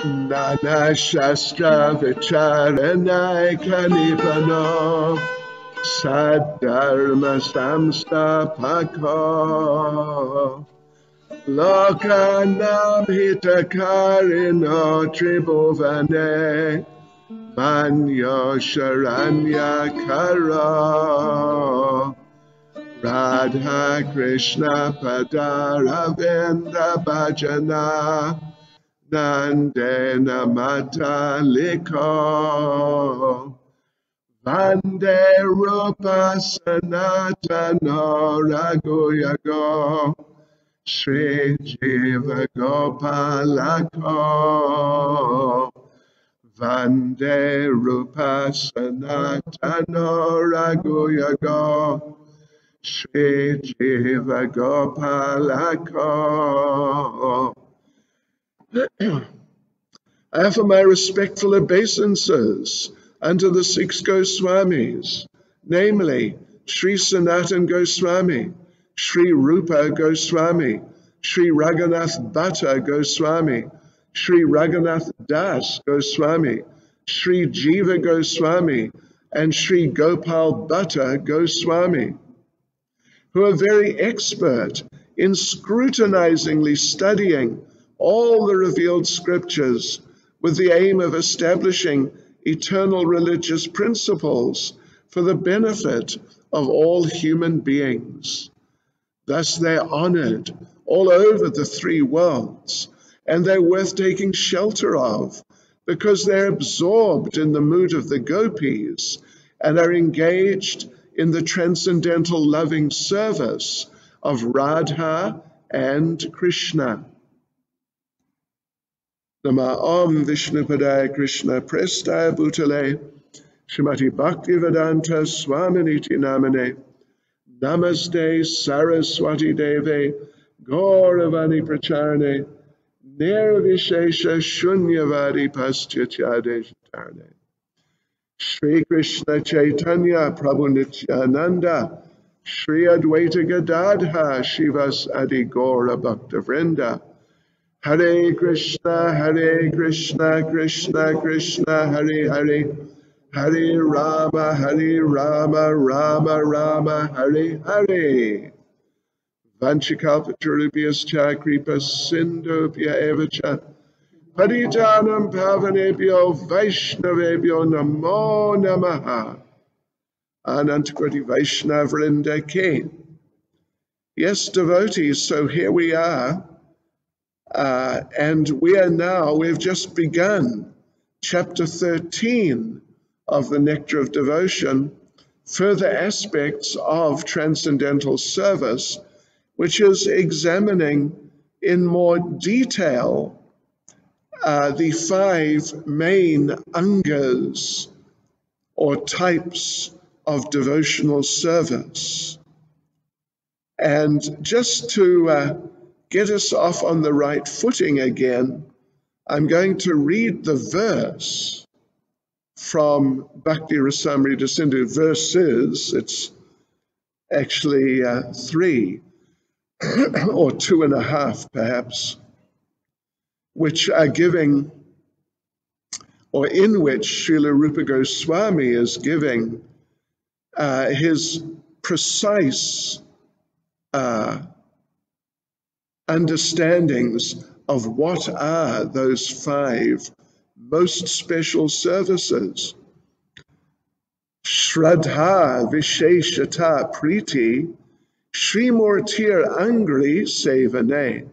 Nana Shastra Vicharanai Kanipano Sadharma Samstapako Lokanam Hitakarino Tribhuvane Manyo Sharanya Karo Radha Krishna Padaravinda Bhajana Nandena Mataliko Vande Rupa Sanatana Raghuyago Sri Jiva Gopalako Vande Rupa Sanatana Raghuyago Sri Jiva Gopalako. I offer my respectful obeisances unto the 6 Goswamis, namely Sri Sanatan Goswami, Sri Rupa Goswami, Sri Raghunath Bhatta Goswami, Sri Raghunath Das Goswami, Sri Jiva Goswami, and Sri Gopal Bhatta Goswami, who are very expert in scrutinizingly studying all the revealed scriptures with the aim of establishing eternal religious principles for the benefit of all human beings. Thus they're honored all over the 3 worlds, and they're worth taking shelter of because they're absorbed in the mood of the gopis and are engaged in the transcendental loving service of Radha and Krishna. Nama Om Vishnupadaya Krishna Prestaya Bhutale Srimati Bhaktivedanta Swaminiti Namane Namaste Saraswati Deve Gauravani Pracharane Nirvishesha Shunyavadi Paschyatyade Jitarne Shri Krishna Chaitanya Prabhu Nityananda Shri Advaita Gadadha Shivas Adi Gaura Bhakta Vrinda Hare Krishna Krishna Krishna Hare Hare Hare Rama Rama Rama Hare Hare Vanchikalpatarubhyascha Kripa Sindhubhya Evacha Parijanam Pavanebhyo Vaishnavebhyo Namo Namaha Anantakoti Vaishnav Vrinda Ke. Yes, devotees, so here we are. And we've just begun chapter 13 of the Nectar of Devotion, further aspects of transcendental service, which is examining in more detail the 5 main angas or types of devotional service. And just to get us off on the right footing again, I'm going to read the verse from Bhakti Rasamrita Sindhu. Verses, it's actually 3 or 2.5 perhaps, which are giving, or in which Srila Rupa Goswami is giving his precise understandings of what are those 5 most special services. Shraddha Visheshata Priti Srimurtir Angri Sevane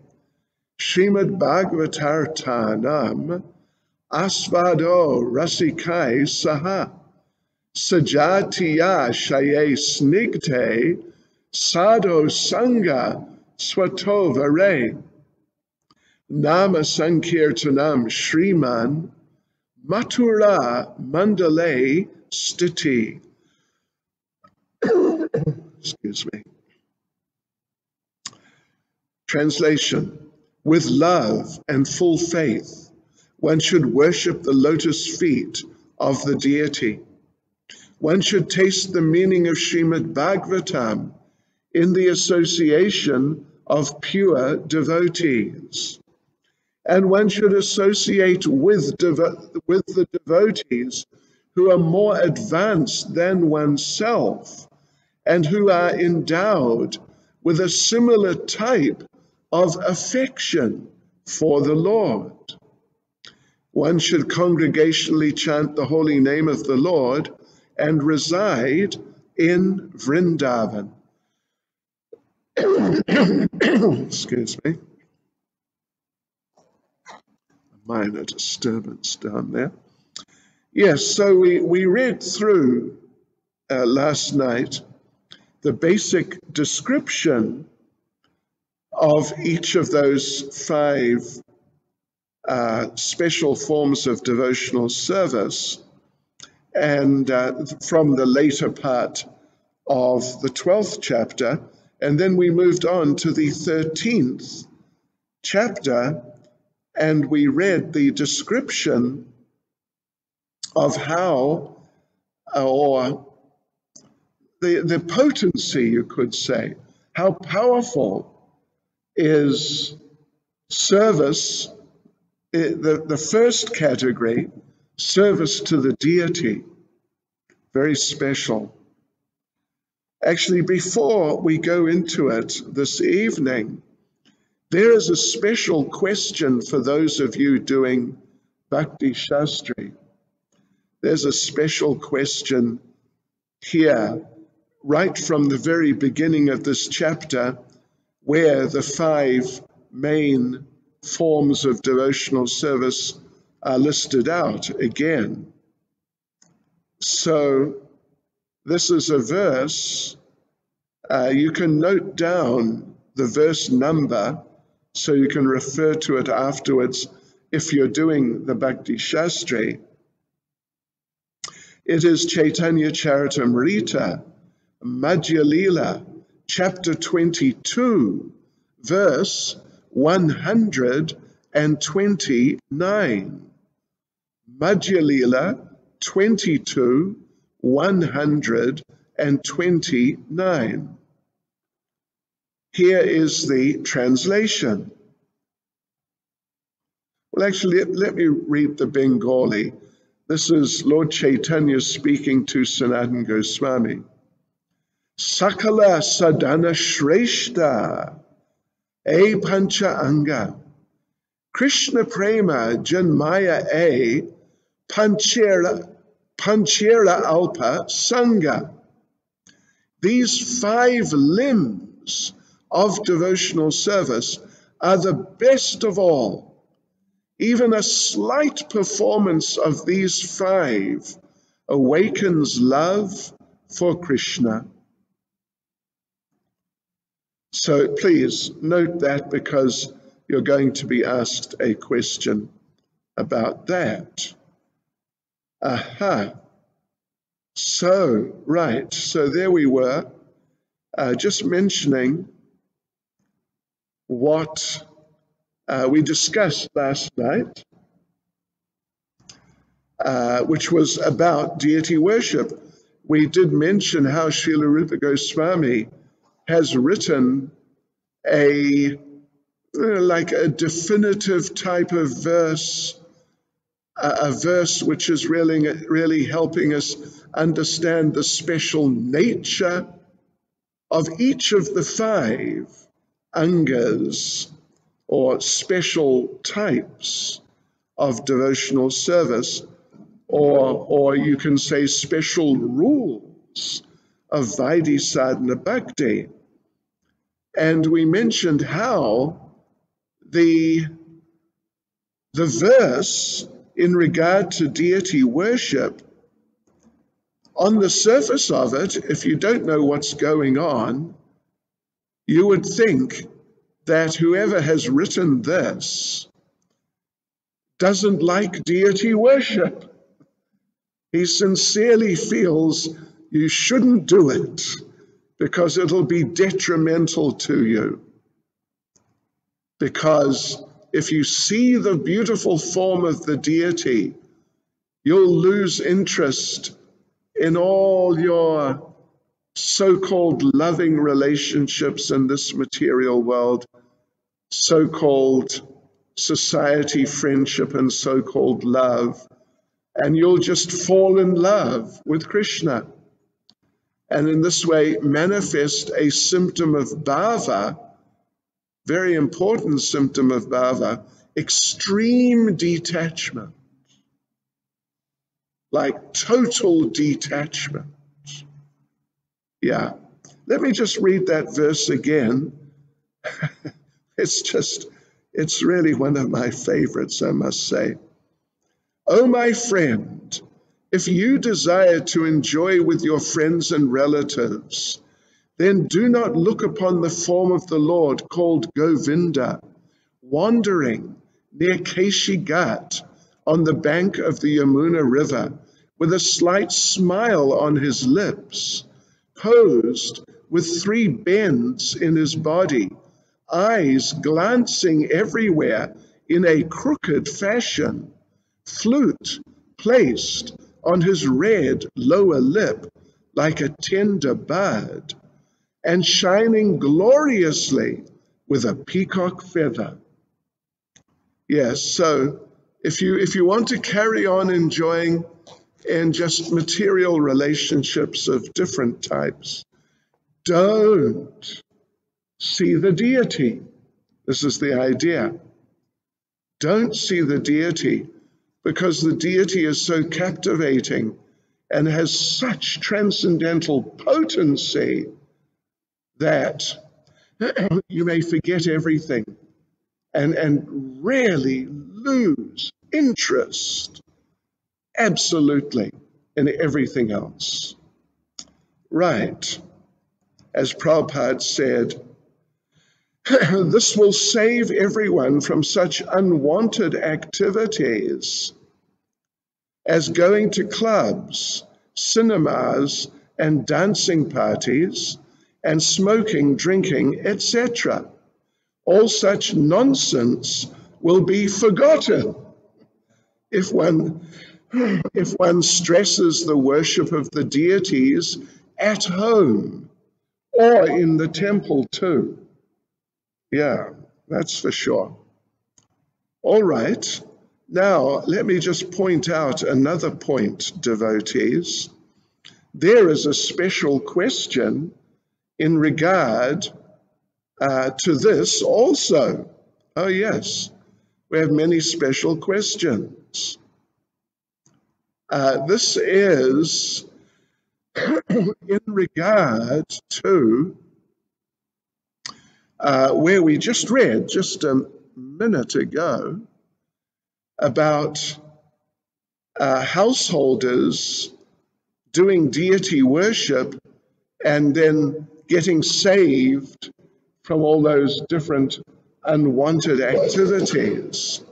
Srimad Bhagavatartanam Asvado Rasikai Saha Sajatiya Shaye Snigte Sadho Sangha Swatovare Nama Sankirtanam Shriman Mathura Mandale Stiti. Excuse me. Translation. With love and full faith, one should worship the lotus feet of the deity. One should taste the meaning of Srimad Bhagavatam in the association of pure devotees. And one should associate with the devotees who are more advanced than oneself and who are endowed with a similar type of affection for the Lord. One should congregationally chant the holy name of the Lord and reside in Vrindavan. Excuse me. A minor disturbance down there. Yes, so we read through last night the basic description of each of those 5 special forms of devotional service, and from the later part of the 12th chapter, and then we moved on to the 13th chapter, and we read the description of how, or the potency, you could say, how powerful is service, the first category, service to the deity, very special. Actually, before we go into it this evening, there is a special question for those of you doing Bhakti Shastri. There's a special question here, right from the very beginning of this chapter, where the 5 main forms of devotional service are listed out again. So this is a verse. You can note down the verse number so you can refer to it afterwards if you're doing the Bhakti Shastri. It is Chaitanya Charitamrita, Madhya Lila, chapter 22, verse 129. Madhya Lila 22, 129. Here is the translation. Well, actually, let me read the Bengali. This is Lord Chaitanya speaking to Sanatana Goswami. Sakala sadhana shreshta, e pancha anga, Krishna prema janmaya e panchera alpa sangha. These 5 limbs of devotional service are the best of all. Even a slight performance of these 5 awakens love for Krishna. So please note that, because you're going to be asked a question about that. Aha. So, right, so there we were, just mentioning what we discussed last night, which was about deity worship. We did mention how Srila Rupa Goswami has written a definitive type of verse, a verse which is really helping us understand the special nature of each of the 5 angas, or special types of devotional service, or you can say special rules of Vaidhi Sadhana Bhakti. And we mentioned how the verse in regard to deity worship, on the surface of it, if you don't know what's going on, you would think that whoever has written this doesn't like deity worship. He sincerely feels you shouldn't do it because it'll be detrimental to you. Because if you see the beautiful form of the deity, you'll lose interest in all your so-called loving relationships in this material world, so-called society, friendship, and so-called love, and you'll just fall in love with Krishna. And in this way manifest a symptom of bhava, very important symptom of bhava, extreme detachment, like total detachment. Yeah. Let me just read that verse again. It's really one of my favorites, I must say. Oh, my friend, if you desire to enjoy with your friends and relatives, then do not look upon the form of the Lord called Govinda, wandering near Keshi Ghat on the bank of the Yamuna River, with a slight smile on his lips, posed with 3 bends in his body, eyes glancing everywhere in a crooked fashion, flute placed on his red lower lip like a tender bud, and shining gloriously with a peacock feather. Yes, so if you want to carry on enjoying in just material relationships of different types, don't see the deity. This is the idea. Don't see the deity, because the deity is so captivating and has such transcendental potency that you may forget everything and really lose interest absolutely in everything else. Right. As Prabhupada said, this will save everyone from such unwanted activities as going to clubs, cinemas, and dancing parties, and smoking, drinking, etc. All such nonsense will be forgotten if one stresses the worship of the deities at home or in the temple too. Yeah, that's for sure. All right. Now, let me just point out another point, devotees. There is a special question in regard to this also. Oh, yes, we have many special questions. This is in regard to where we just read just a minute ago about householders doing deity worship and then getting saved from all those different unwanted activities.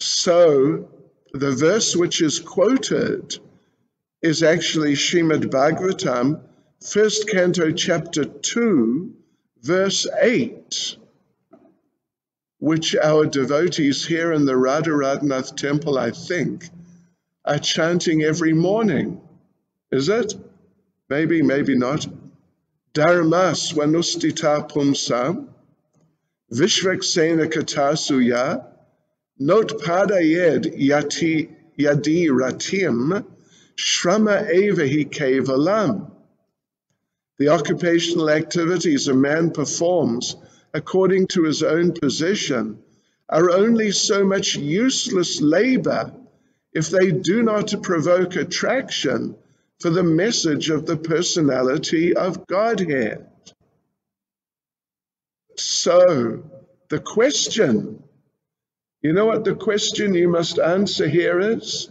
So the verse which is quoted is actually Srimad Bhagavatam, 1st Canto, Chapter 2, verse 8, which our devotees here in the Radharadhanath temple, I think, are chanting every morning. Is it? Maybe, maybe not. Dharma swanustita pumsam, vishvaksena katasuya, notpadayed yadi ratim, shrama evahi kevalam. The occupational activities a man performs according to his own position are only so much useless labor if they do not provoke attraction for the message of the personality of Godhead. So, the question, you know what the question you must answer here is?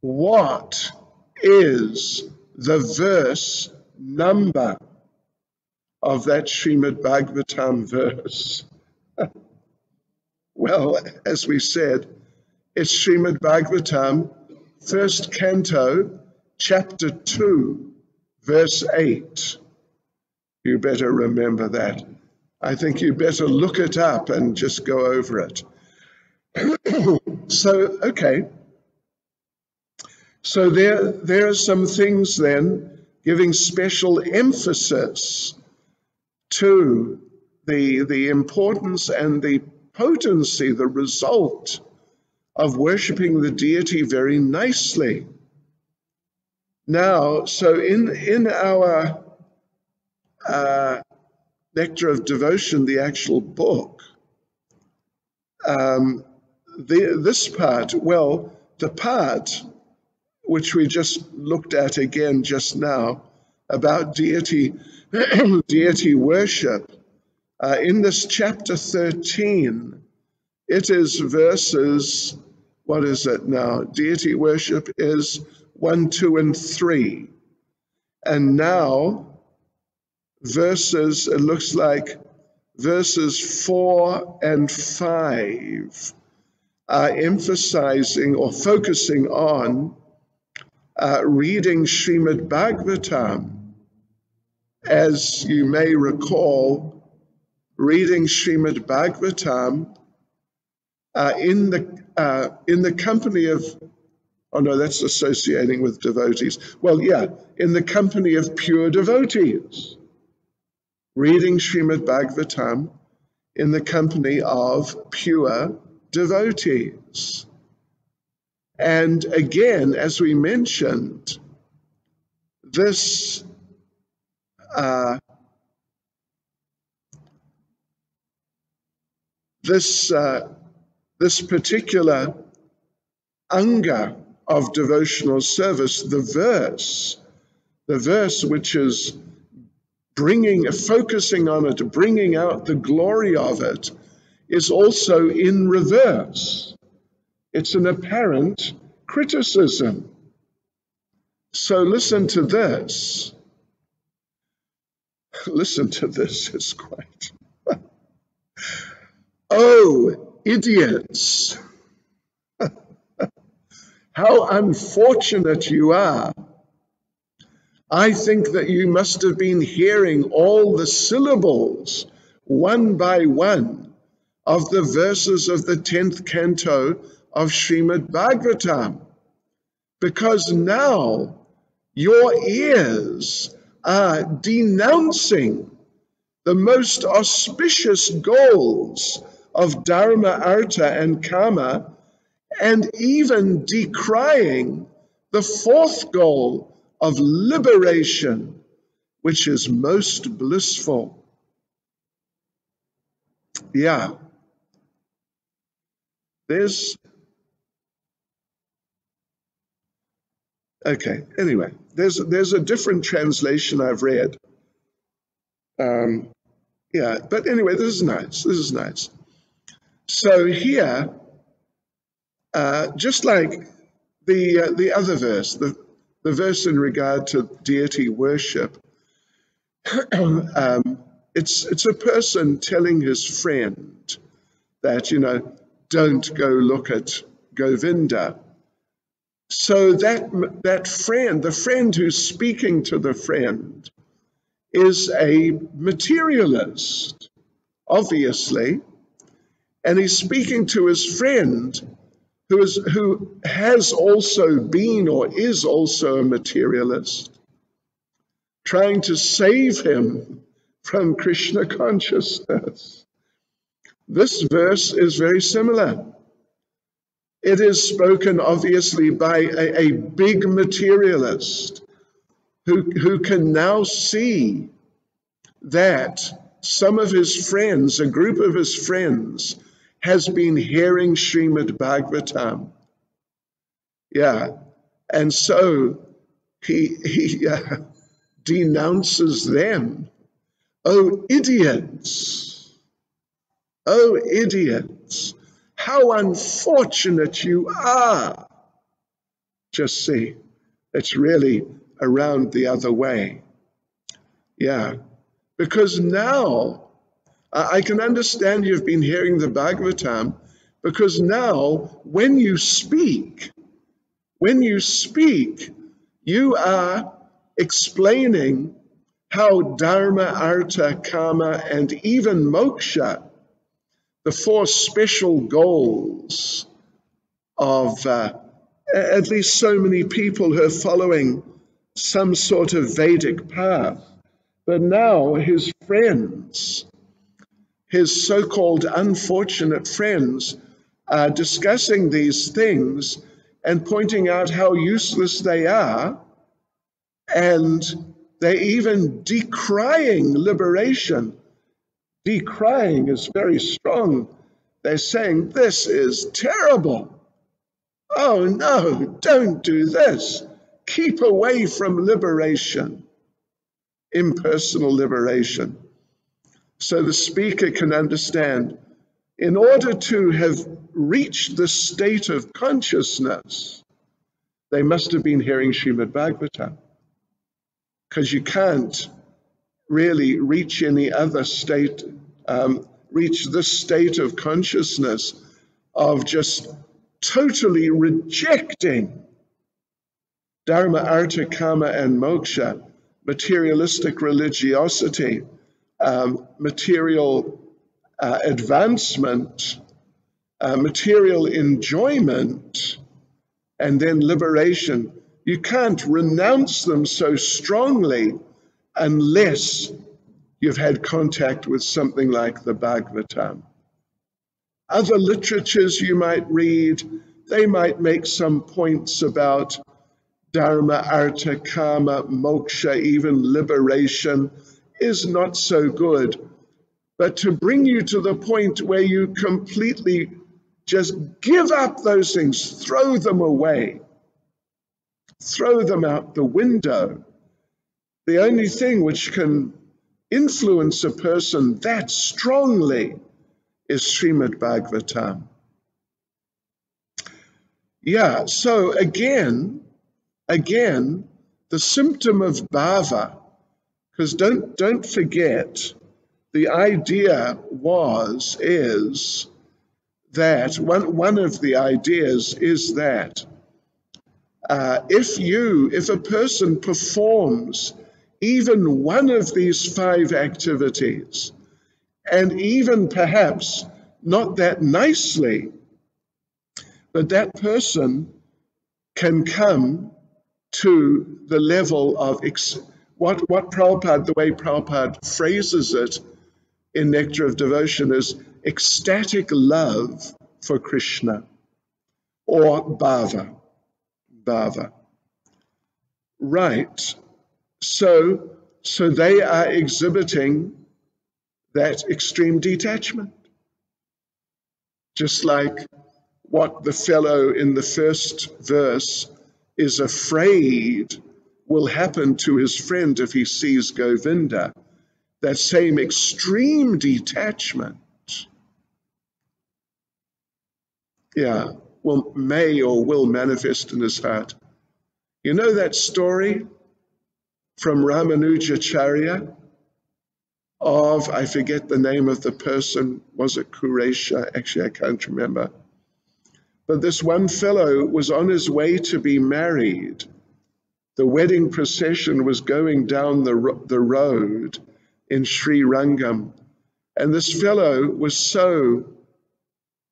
What is the verse number of that Srimad Bhagavatam verse? Well, as we said, it's Srimad Bhagavatam, 1st Canto, Chapter 2, verse 8. You better remember that. I think you better look it up and just go over it. So, okay. So there are some things then giving special emphasis to the importance and the potency, the result of worshipping the deity very nicely. Now, so in our Nectar of Devotion, the actual book, this part, well, the part which we just looked at again just now about deity, deity worship, in this chapter 13, it is verses, what is it now? Deity worship is 1, 2, and 3. And now verses, it looks like verses 4 and 5 are emphasizing or focusing on reading Srimad Bhagavatam. As you may recall, reading Srimad Bhagavatam in the company of, oh no, that's associating with devotees. Well, yeah, in the company of pure devotees. Reading Srimad Bhagavatam in the company of pure devotees. And again, as we mentioned, this this particular anga of devotional service, the verse which is focusing on it, bringing out the glory of it, is also in reverse. It's an apparent criticism. So listen to this. Listen to this, it's quite. Oh, idiots! How unfortunate you are. I think that you must have been hearing all the syllables, one by one, of the verses of the 10th canto of Srimad Bhagavatam, because now your ears are denouncing the most auspicious goals of Dharma, Artha, and Kama, and even decrying the fourth goal of liberation, which is most blissful. Yeah. Anyway, there's a different translation I've read. Yeah, but anyway, this is nice. So here, just like the other verse, the verse in regard to deity worship, it's a person telling his friend that, don't go look at Govinda. So that friend, the friend who's speaking to the friend, is a materialist, obviously, and he's speaking to his friend who has also been or is also a materialist, trying to save him from Krishna consciousness. This verse is very similar. It is spoken obviously by a big materialist who can now see that some of his friends, a group of his friends, has been hearing Srimad Bhagavatam. Yeah, and so he denounces them. Oh, idiots! Oh, idiots! How unfortunate you are! Just see, it's really around the other way. Yeah, because now I can understand you've been hearing the Bhagavatam, because now when you speak, you are explaining how Dharma, Artha, Kama, and even Moksha, the four special goals of at least so many people who are following some sort of Vedic path. But now his friends his so-called unfortunate friends are discussing these things and pointing out how useless they are, and they're even decrying liberation. Decrying is very strong. They're saying, this is terrible. Oh no, don't do this. Keep away from liberation, impersonal liberation. So the speaker can understand, in order to have reached the state of consciousness, they must have been hearing Srimad Bhagavatam, because you can't really reach any other state, reach this state of consciousness of just totally rejecting dharma, artha, kama, and moksha, materialistic religiosity, material advancement, material enjoyment, and then liberation. You can't renounce them so strongly unless you've had contact with something like the Bhagavatam. Other literatures you might read, they might make some points about dharma, artha, kama, moksha, even liberation is not so good. But to bring you to the point where you completely just give up those things, throw them away, throw them out the window. The only thing which can influence a person that strongly is Srimad Bhagavatam. Yeah, so again, the symptom of bhava, because don't forget, the idea is that one of the ideas is that if a person performs even one of these 5 activities, and even perhaps not that nicely, but that person can come to the level of what Prabhupada, the way Prabhupada phrases it in Nectar of Devotion, is ecstatic love for Krishna, or bhava. Right. So they are exhibiting that extreme detachment. Just like what the fellow in the first verse is afraid will happen to his friend if he sees Govinda. That same extreme detachment, may or will manifest in his heart. You know that story from Ramanujacharya of, I forget the name of the person, was it Kuresha? Actually, I can't remember. But this one fellow was on his way to be married. The wedding procession was going down the road in Sri Rangam. And this fellow was so,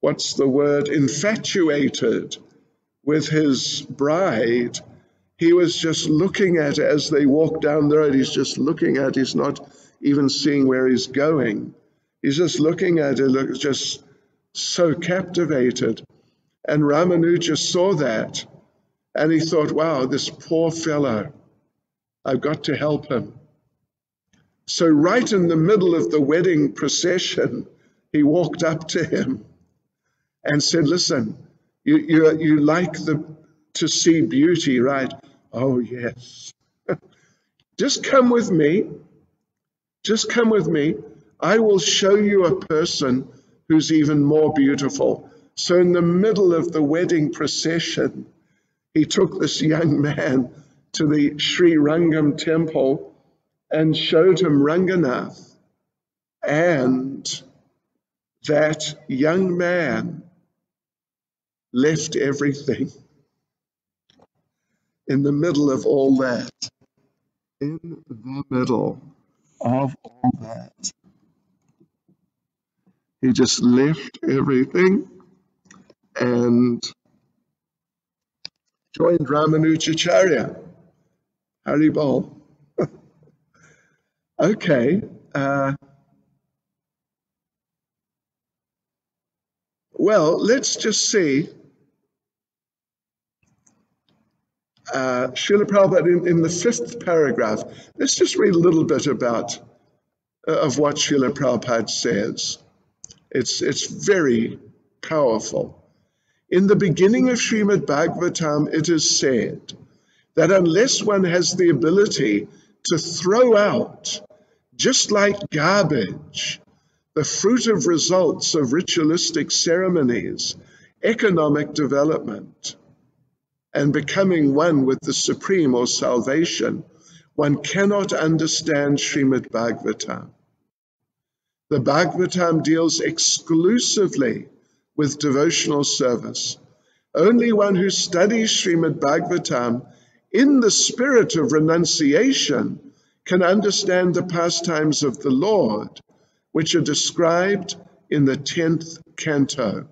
infatuated with his bride. He was just looking at her as they walked down the road. He's just looking at her. He's not even seeing where he's going. He's just looking at her, just so captivated. And Ramanuja saw that, and he thought, wow, this poor fellow, I've got to help him. So right in the middle of the wedding procession, he walked up to him and said, listen, you like to see beauty, right? Oh, yes. Just come with me. Just come with me. I will show you a person who's even more beautiful. So in the middle of the wedding procession, he took this young man to the Sri Rangam temple and showed him Ranganath. And that young man left everything in the middle of all that. In the middle of all that, he just left everything and joined Ramanujacharya. Haribol. Okay. Well, let's just see. Srila Prabhupada in the 5th paragraph, let's just read a little bit about of what Srila Prabhupada says. It's very powerful. In the beginning of Srimad Bhagavatam, it is said that unless one has the ability to throw out, just like garbage, the fruit of results of ritualistic ceremonies, economic development, and becoming one with the Supreme or salvation, one cannot understand Srimad Bhagavatam. The Bhagavatam deals exclusively with devotional service. Only one who studies Srimad Bhagavatam in the spirit of renunciation can understand the pastimes of the Lord, which are described in the 10th canto.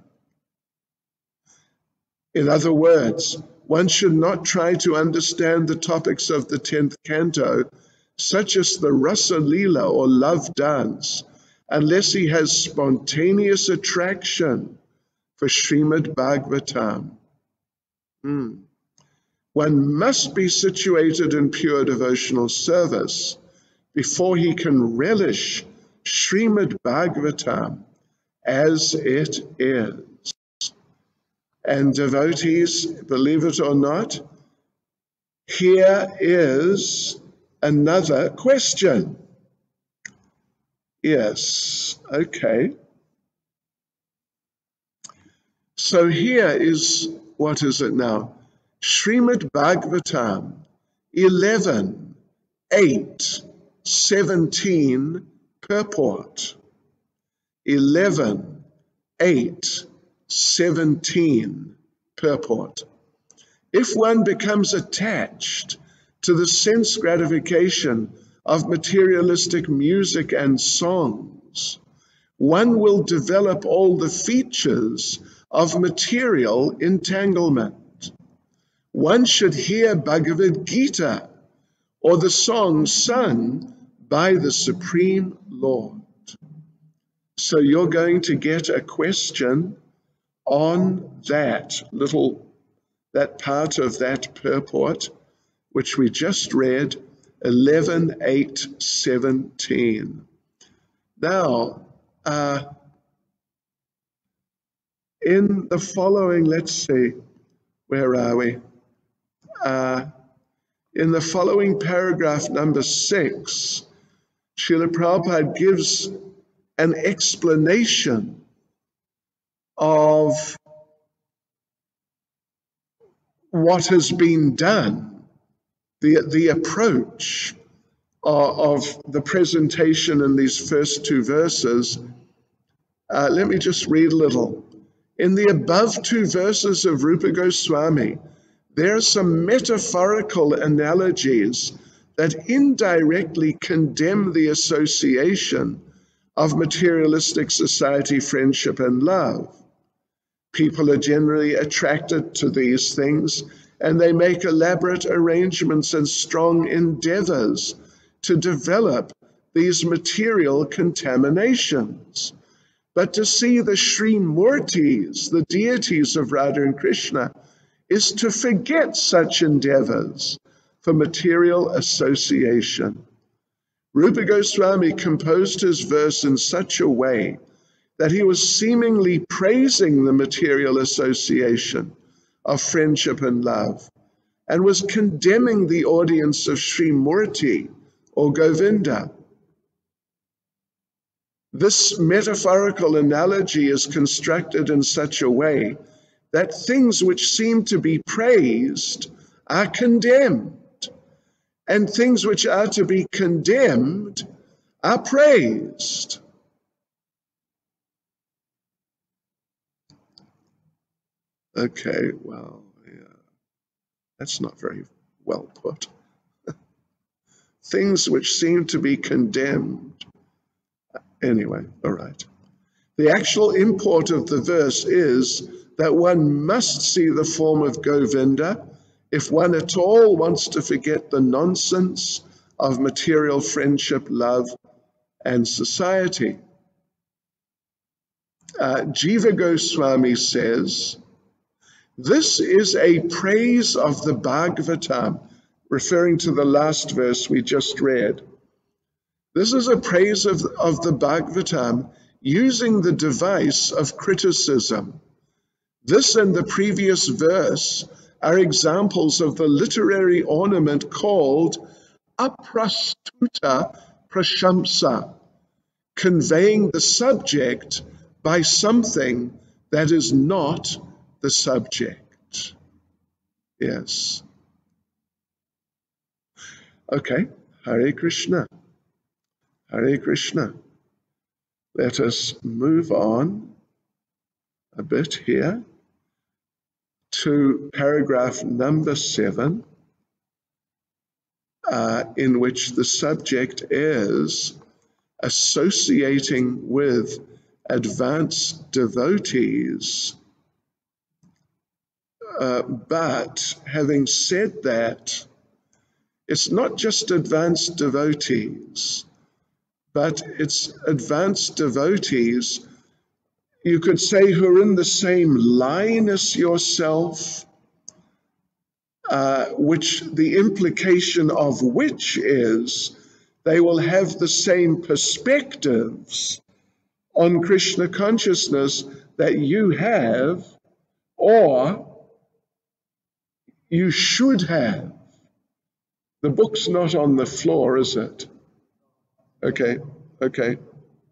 In other words, one should not try to understand the topics of the 10th canto, such as the Rasa Leela or love dance, unless he has spontaneous attraction for Srimad Bhagavatam. One must be situated in pure devotional service before he can relish Srimad Bhagavatam as it is. And devotees, believe it or not, here is another question. Yes, okay. So here is, what is it now? Srimad Bhagavatam 11, 8, 17 purport. 11, 8, 17 purport. If one becomes attached to the sense gratification of materialistic music and songs, one will develop all the features of material entanglement. One should hear Bhagavad Gita or the songs sung by the Supreme Lord. So you're going to get a question on that part of that purport, which we just read, 11, 8, 17. Now, in the following, let's see, where are we? In the following paragraph, number 6, Srila Prabhupada gives an explanation of what has been done, the approach of the presentation in these first 2 verses. Let me just read a little. In the above 2 verses of Rupa Goswami, there are some metaphorical analogies that indirectly condemn the association of materialistic society, friendship, and love. People are generally attracted to these things, and they make elaborate arrangements and strong endeavors to develop these material contaminations. But to see the Sri Murtis, the deities of Radha and Krishna, is to forget such endeavors for material association. Rupa Goswami composed his verse in such a way that he was seemingly praising the material association of friendship and love, and was condemning the audience of Sri Murti or Govinda. This metaphorical analogy is constructed in such a way that things which seem to be praised are condemned, and things which are to be condemned are praised. Okay, well, yeah, that's not very well put. Things which seem to be condemned. Anyway, all right. The actual import of the verse is that one must see the form of Govinda if one at all wants to forget the nonsense of material friendship, love, and society. Jiva Goswami says, this is a praise of the Bhagavatam, referring to the last verse we just read. This is a praise of the Bhagavatam using the device of criticism. This and the previous verse are examples of the literary ornament called aprastuta prashamsa, conveying the subject by something that is not the subject. Yes. Okay, Hare Krishna. Hare Krishna. Let us move on a bit here to paragraph number 7, in which the subject is associating with advanced devotees. But having said that, it's not just advanced devotees, but it's advanced devotees, you could say, who are in the same line as yourself, which the implication of which is they will have the same perspectives on Krishna consciousness that you have, or you should have. The book's not on the floor, is it? Okay,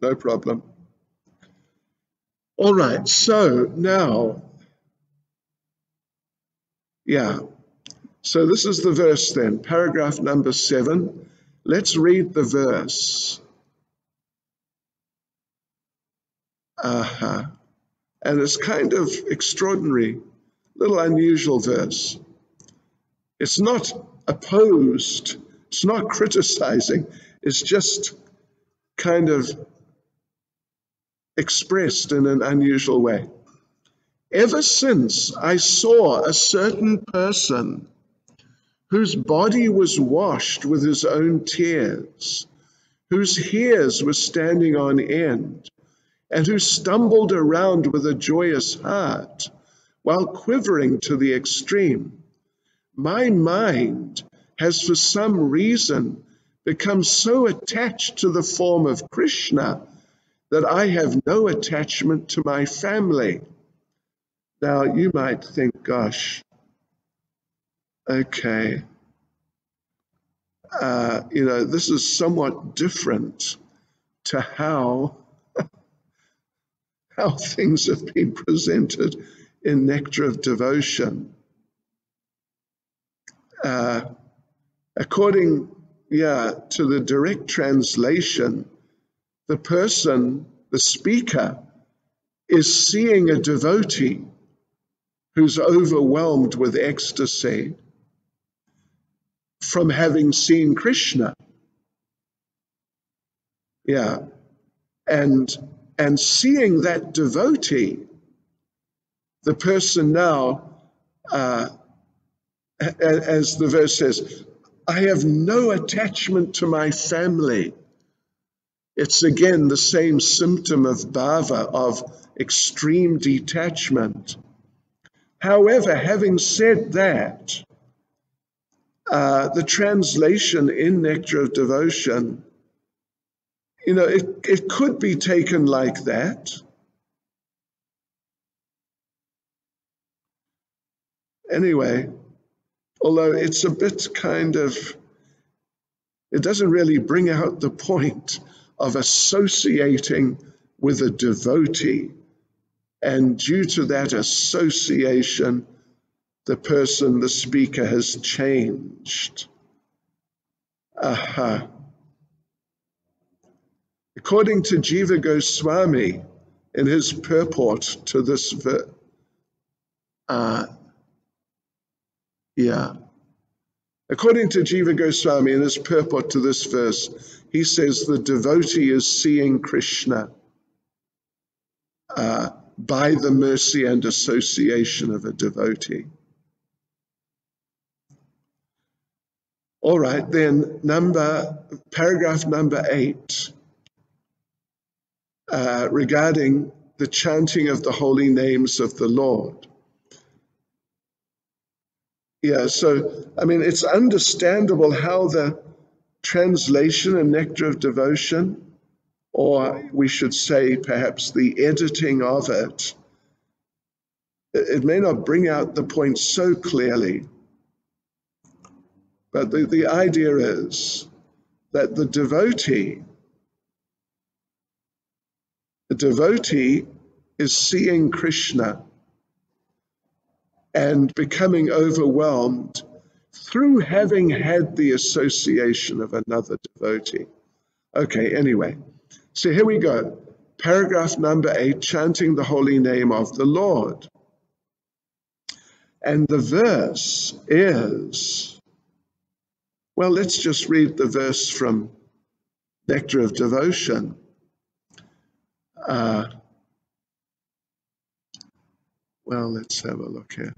no problem. All right, so now, so this is the verse then, paragraph number 7. Let's read the verse. And it's kind of extraordinary, little unusual verse. It's not opposed, it's not criticizing, it's just kind of expressed in an unusual way. Ever since I saw a certain person whose body was washed with his own tears, whose hairs were standing on end, and who stumbled around with a joyous heart while quivering to the extreme, my mind has for some reason become so attached to the form of Krishna that I have no attachment to my family. Now, you might think, gosh, okay, this is somewhat different to how things have been presented in Nectar of Devotion. According, to the direct translation, the person, the speaker, is seeing a devotee who's overwhelmed with ecstasy from having seen Krishna. And seeing that devotee, the person now, as the verse says, I have no attachment to my family. It's again the same symptom of bhava, of extreme detachment. However, having said that, the translation in Nectar of Devotion, it could be taken like that. Anyway, although it's a bit it doesn't really bring out the point of associating with a devotee. And due to that association, the person, the speaker, has changed. According to Jiva Goswami, in his purport to this verse, according to Jiva Goswami, in his purport to this verse, he says the devotee is seeing Krishna by the mercy and association of a devotee. All right, then paragraph number 8, regarding the chanting of the holy names of the Lord. Yeah, so, I mean, it's understandable how the translation and Nectar of Devotion, or we should say perhaps the editing of it, it may not bring out the point so clearly, but the idea is that the devotee is seeing Krishna and becoming overwhelmed through having had the association of another devotee. Okay, anyway, so here we go. Paragraph number 8, chanting the holy name of the Lord. And the verse is, well, let's just read the verse from Nectar of Devotion. Well, let's have a look here.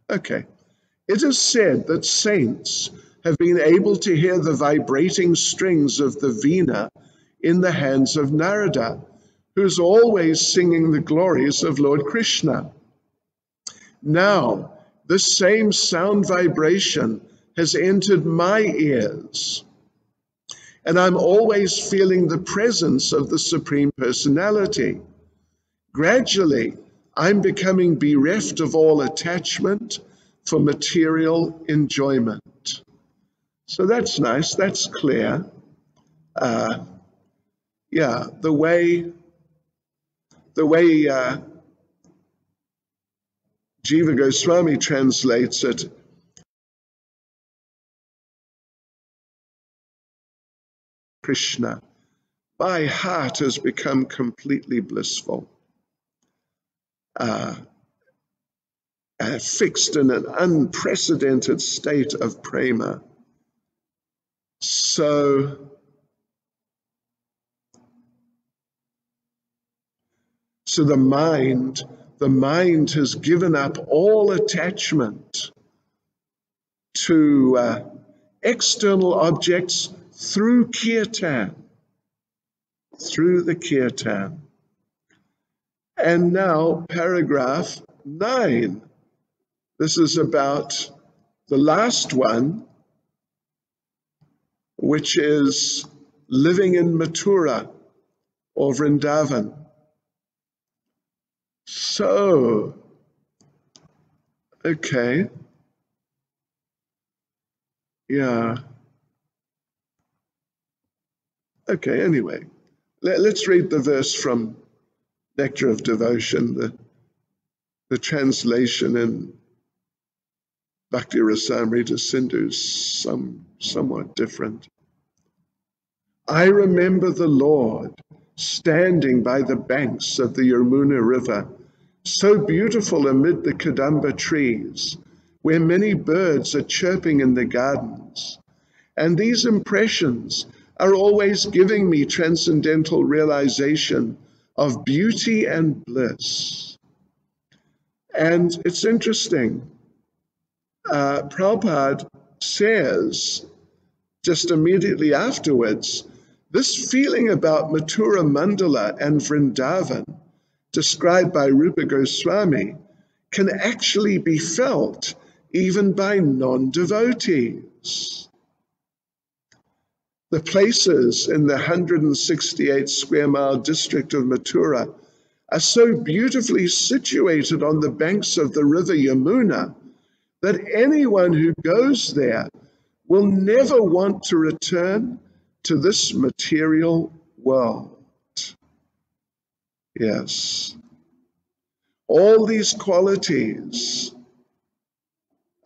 Okay. It is said that saints have been able to hear the vibrating strings of the veena in the hands of Narada, who's always singing the glories of Lord Krishna. Now, this same sound vibration has entered my ears, and I'm always feeling the presence of the Supreme Personality. Gradually, I'm becoming bereft of all attachment for material enjoyment. So that's nice, that's clear. Yeah, the way Jiva Goswami translates it, Krishna, my heart has become completely blissful, fixed in an unprecedented state of prema. So the mind has given up all attachment to external objects through kirtan, through the kirtan. And now paragraph 9. This is about the last one, which is living in Mathura or Vrindavan. So, okay, yeah. Okay, anyway, let's read the verse from Nectar of Devotion, the translation in Bhakti Rasamrita Sindhu is somewhat different. I remember the Lord standing by the banks of the Yamuna River, so beautiful amid the Kadamba trees, where many birds are chirping in the gardens. And these impressions are always giving me transcendental realization of beauty and bliss. And it's interesting. Prabhupada says, just immediately afterwards, this feeling about Mathura Mandala and Vrindavan, described by Rupa Goswami, can actually be felt even by non-devotees. The places in the 168 square mile district of Mathura are so beautifully situated on the banks of the river Yamuna that anyone who goes there will never want to return to this material world. Yes. All these qualities,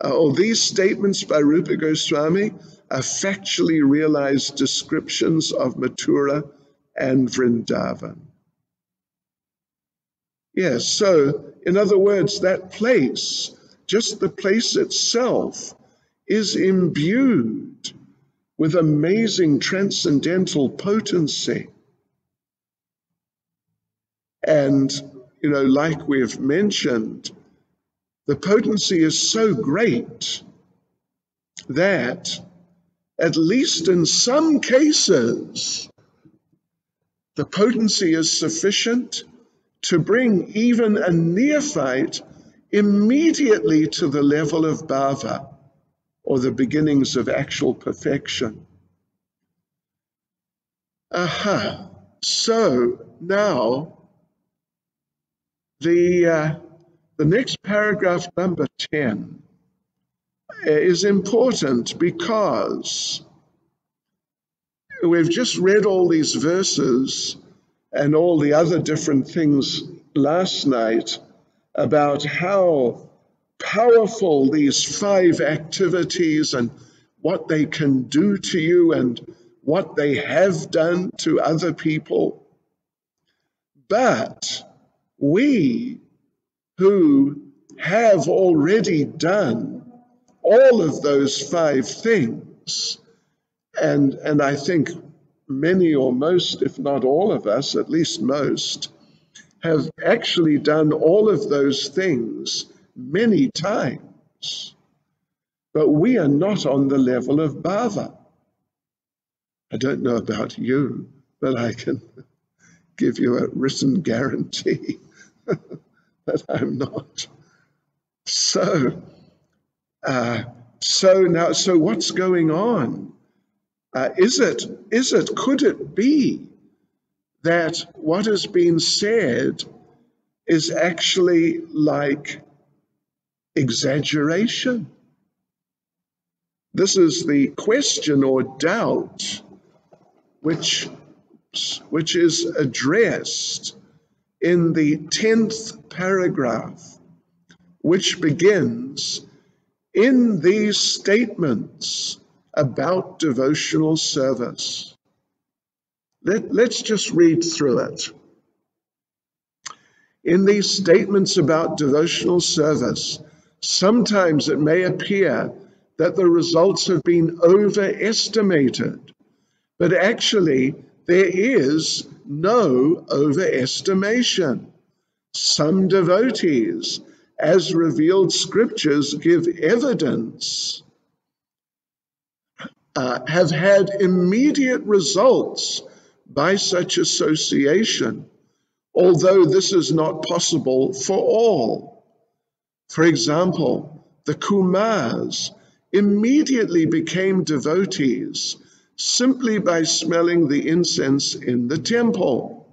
or these statements by Rupa Goswami are factually realized descriptions of Mathura and Vrindavan. Yes, so in other words, that place, just the place itself, is imbued with amazing transcendental potency. And, like we've mentioned, the potency is so great that, at least in some cases, The potency is sufficient to bring even a neophyte immediately to the level of bhava, or the beginnings of actual perfection. Aha. So now the next paragraph, number 10, is important because we've just read all these verses and all the other different things last night about how powerful these 5 activities and what they can do to you and what they have done to other people. But we who have already done all of those 5 things, and I think many or most, if not all of us, at least most, have actually done all of those things many times, but we are not on the level of bhava. I don't know about you, but I can give you a written guarantee that I'm not. So what's going on? Could it be that what has been said is actually like exaggeration? This is the question or doubt which is addressed in the 10th paragraph, which begins, in these statements about devotional service. Let's just read through it. In these statements about devotional service, sometimes it may appear that the results have been overestimated, but actually there is no overestimation. Some devotees, as revealed scriptures give evidence, have had immediate results by such association, although this is not possible for all. For example, the Kumars immediately became devotees simply by smelling the incense in the temple.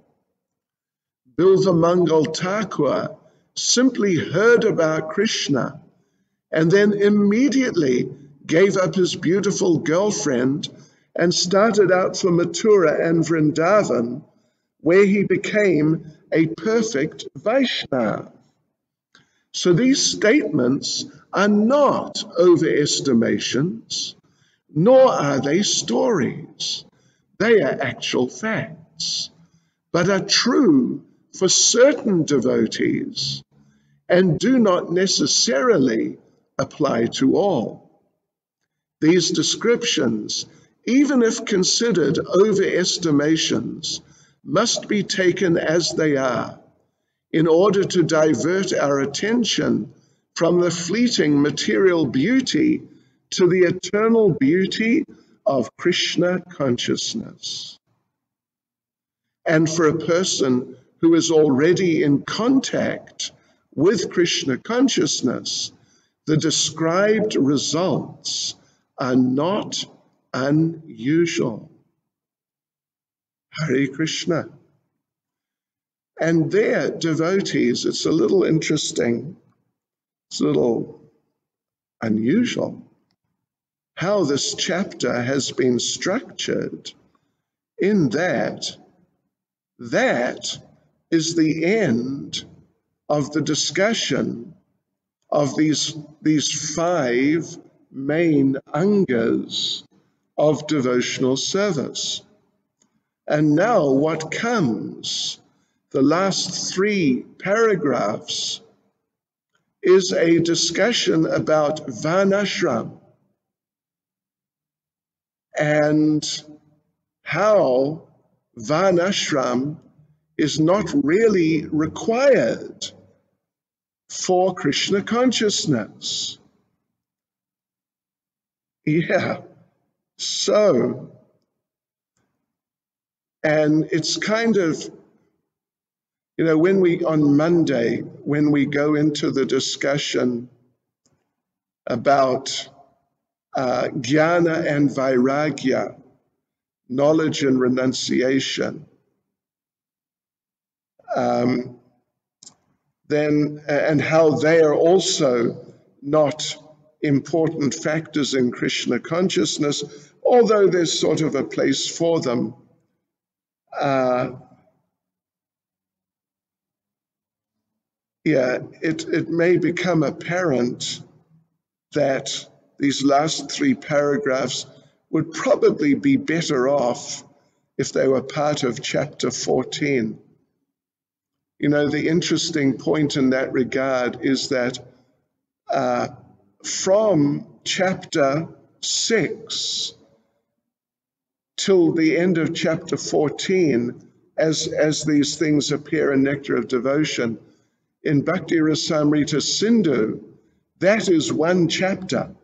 Bilvamangal Thakur simply heard about Krishna and then immediately gave up his beautiful girlfriend and started out for Mathura and Vrindavan, where he became a perfect Vaishnava. So these statements are not overestimations, nor are they stories. They are actual facts, but are true for certain devotees and do not necessarily apply to all. These descriptions, even if considered overestimations, must be taken as they are in order to divert our attention from the fleeting material beauty to the eternal beauty of Krishna consciousness. And for a person who is already in contact with Krishna consciousness, the described results are not unusual. Hare Krishna. And their devotees, it's a little interesting, it's a little unusual how this chapter has been structured, in that is the end of the discussion of these 5 main angas of devotional service. And now what comes, the last 3 paragraphs, is a discussion about varnashram and how varnashram is not really required for Krishna consciousness. Yeah, so, And it's kind of, on Monday, when we go into the discussion about jnana and vairagya, knowledge and renunciation, then, and how they are also not important factors in Krishna consciousness, although there's sort of a place for them. It may become apparent that these last 3 paragraphs would probably be better off if they were part of chapter 14. The interesting point in that regard is that from chapter 6 till the end of chapter 14, as these things appear in Nectar of Devotion, in Bhakti Rasamrita Sindhu, that is one chapter.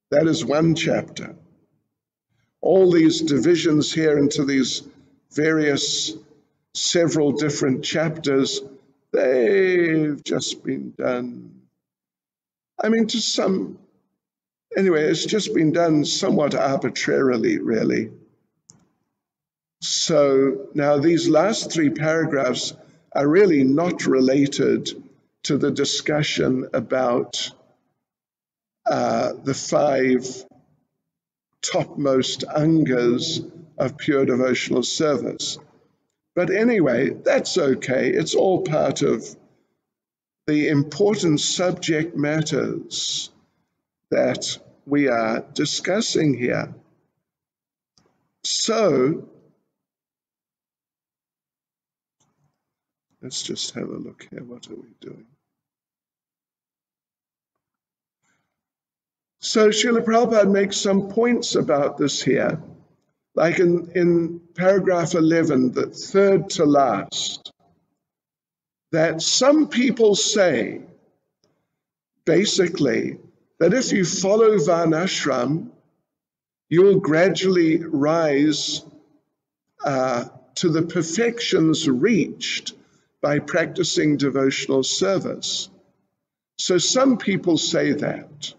That is one chapter. All these divisions here into these various, several different chapters, they've just been done. To some, anyway, it's just been done somewhat arbitrarily, really. So now these last 3 paragraphs are really not related to the discussion about the 5 topmost angas of pure devotional service. But anyway, that's okay. It's all part of the important subject matters that we are discussing here. So, let's just have a look here. What are we doing? So Srila Prabhupada makes some points about this here, like in paragraph 11, the third to last, that some people say, basically, that if you follow Varnashram, you will gradually rise to the perfections reached by practicing devotional service. So some people say that.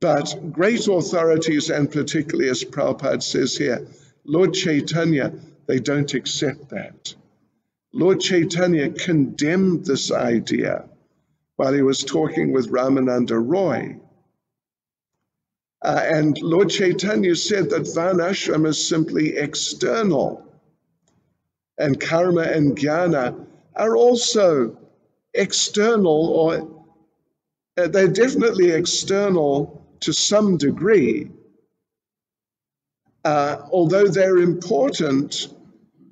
But great authorities, and particularly as Prabhupada says here, Lord Chaitanya, they don't accept that. Lord Chaitanya condemned this idea while he was talking with Ramananda Roy. And Lord Chaitanya said that Varnashram is simply external, and karma and jnana are also external, or they're definitely external to some degree, although they're important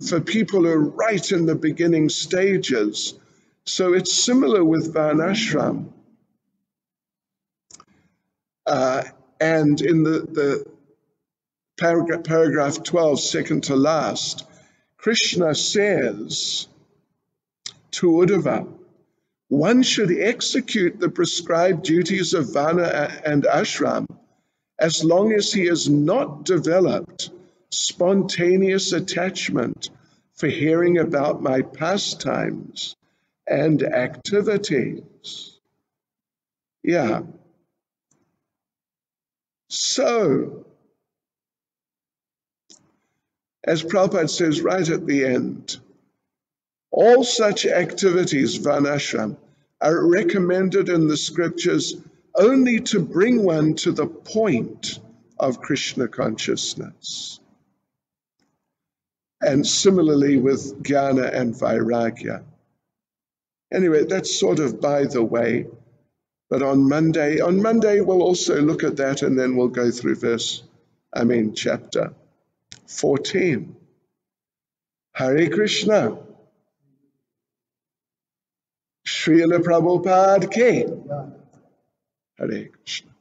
for people who are right in the beginning stages. So it's similar with Varnashram. And in the paragraph 12, second to last, Krishna says to Uddhava, one should execute the prescribed duties of Varna and Ashram as long as he has not developed spontaneous attachment for hearing about my pastimes and activities. Yeah. So, as Prabhupada says right at the end, all such activities, Varnashram, are recommended in the scriptures only to bring one to the point of Krishna consciousness. And similarly with jnana and vairagya. Anyway, that's sort of by the way. But on Monday we'll also look at that, and then we'll go through chapter 14. Hare Krishna. Srila Prabhupada ki. Hare Krishna.